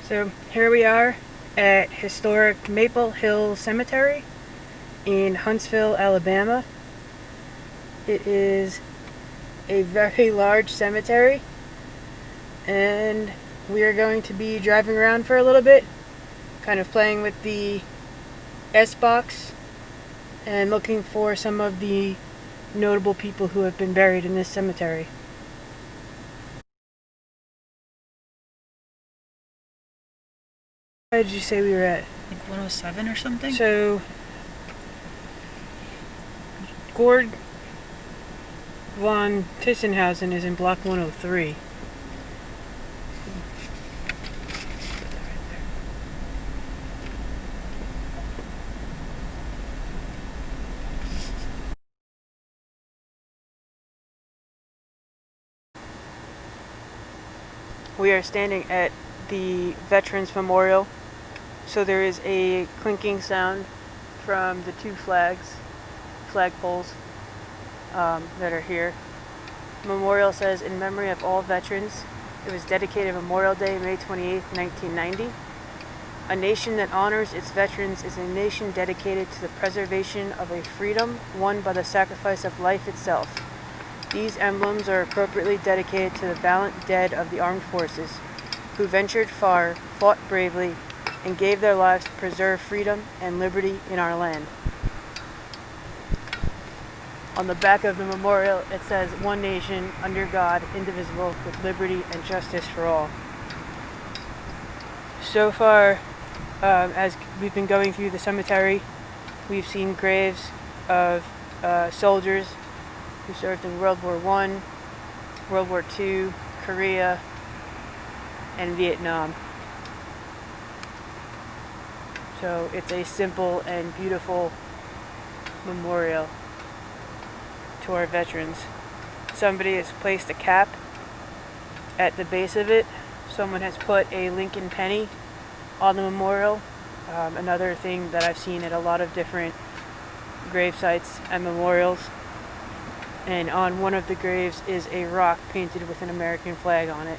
So here we are at historic Maple Hill Cemetery in Huntsville, Alabama. It is a very large cemetery, and we are going to be driving around for a little bit, kind of playing with the S-Box and looking for some of the notable people who have been buried in this cemetery. Where did you say we were at? Like 107 or something? So, Gord von Tissenhausen is in block 103. We are standing at the Veterans Memorial. So there is a clinking sound from the two flagpoles that are here. Memorial says, in memory of all veterans. It was dedicated Memorial Day, May 28, 1990. A nation that honors its veterans is a nation dedicated to the preservation of a freedom won by the sacrifice of life itself. These emblems are appropriately dedicated to the valiant dead of the armed forces, who ventured far, fought bravely, and gave their lives to preserve freedom and liberty in our land. On the back of the memorial, it says, "One nation, under God, indivisible, with liberty and justice for all." So far, as we've been going through the cemetery, we've seen graves of soldiers who served in World War I, World War II, Korea, and Vietnam. So it's a simple and beautiful memorial to our veterans. Somebody has placed a cap at the base of it. Someone has put a Lincoln penny on the memorial. Another thing that I've seen at a lot of different grave sites and memorials. And on one of the graves is a rock painted with an American flag on it.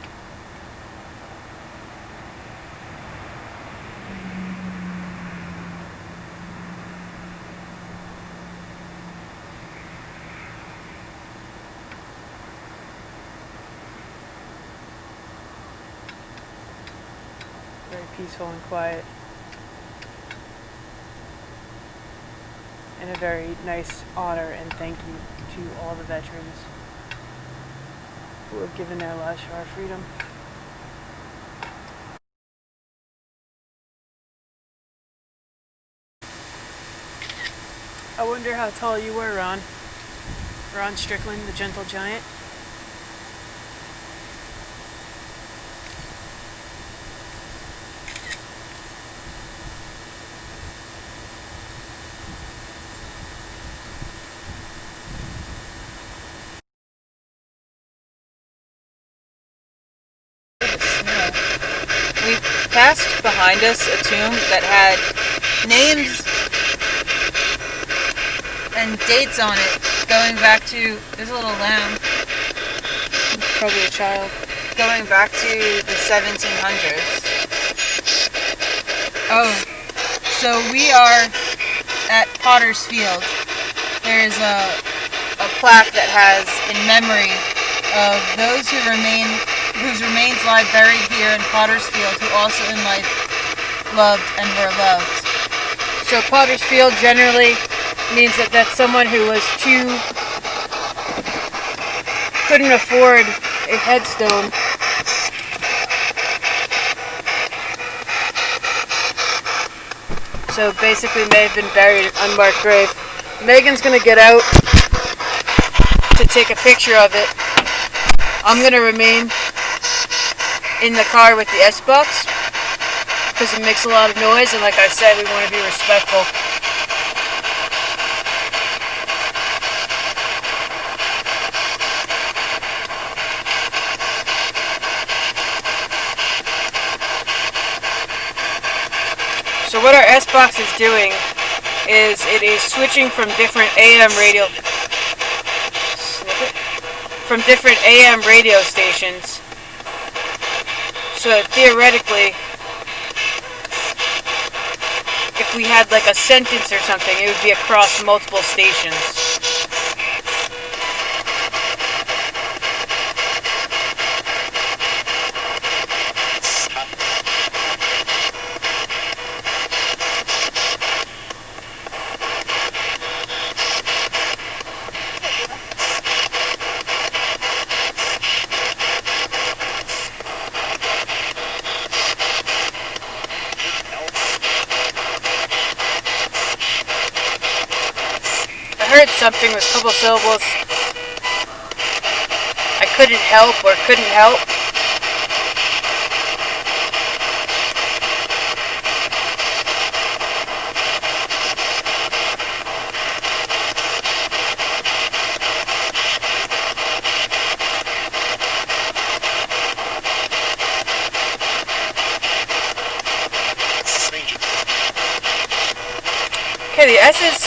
Very peaceful and quiet. And a very nice honor and thank you to all the veterans who have given their lives for our freedom. I wonder how tall you were, Ron. Ron Strickland, the gentle giant. We passed behind us a tomb that had names and dates on it going back to, there's a little lamb, Probably a child. going back to the 1700s. Oh, so we are at Potter's Field. There's a plaque that has in memory of those whose remains lie buried here in Potter's Field, who also in life loved and were loved. So Potter's Field generally means that that's someone who couldn't afford a headstone. So basically may have been buried in an unmarked grave. Megan's gonna get out to take a picture of it. I'm gonna remain in the car with the S-Box because it makes a lot of noise, and like I said, we want to be respectful. So what our S-Box is doing is it is switching from different AM radio stations. So theoretically, if we had like a sentence or something, it would be across multiple stations. I heard something with a couple syllables. I couldn't help or couldn't help. Okay, the S's.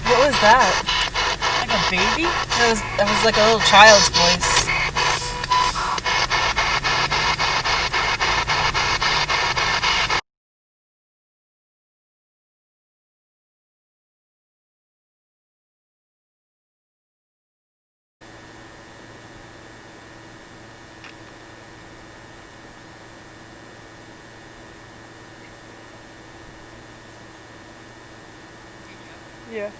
What was that? Like a baby? That was like a little child's voice. Yeah.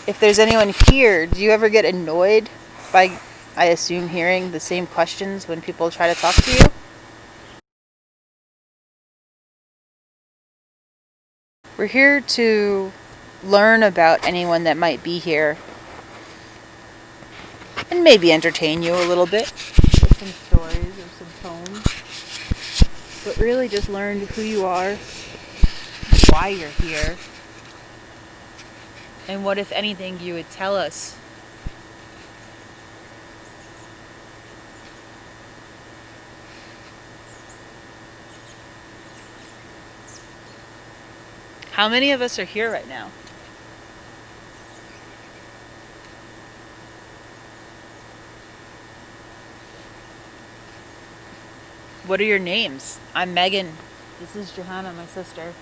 If there's anyone here, do you ever get annoyed by, I assume, hearing the same questions when people try to talk to you? We're here to learn about anyone that might be here and maybe entertain you a little bit with some stories or some poems. But really just learn who you are, why you're here, and what, if anything, you would tell us. How many of us are here right now? What are your names? I'm Megan. This is Johanna, my sister.